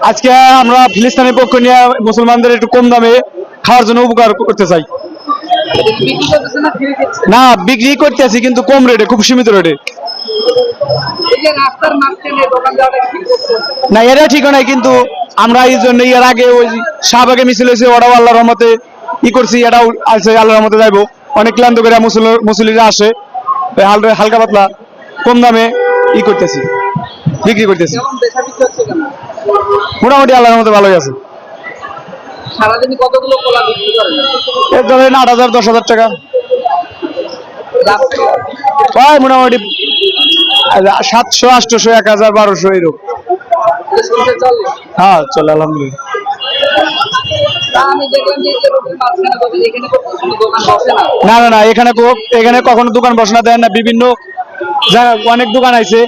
আজকে আমরা ফিলিস্তিনের পক্ষ নিয়ে মুসলমানদের একটু কম দামে খাওয়ার জন্য উপকার করতে চাই। না, বিক্রি করতেছি কিন্তু কম রেটে, খুব সীমিত রেটে। না, এটা ঠিক নাই, কিন্তু আমরা এই জন্য এর আগে ওই শাহবাগে মিছিল হয়েছে, ওটাও আল্লাহর রহমতে করছি, এটাও আছে আল্লাহর রহমতে যাইবো। অনেক ক্লান্ত করে মুসলিরা আসে, হালকা পাতলা কম দামে করতেছি, বিক্রি করতেছি। মোটামুটি আল্লাহর রহমতে ভালোই আছে। সারাদিন কতগুলো কলা বিক্রি করেন? এর ধরেন 8,000 10,000 টাকা হয়, মোটামুটি 700 800 1000 1200 এরকম। হ্যাঁ, চলে আলহামদুলিল্লাহ। না না না, এখানে কখনো দোকান বসে না, দেন না, বিভিন্ন অনেক দোকান আছে।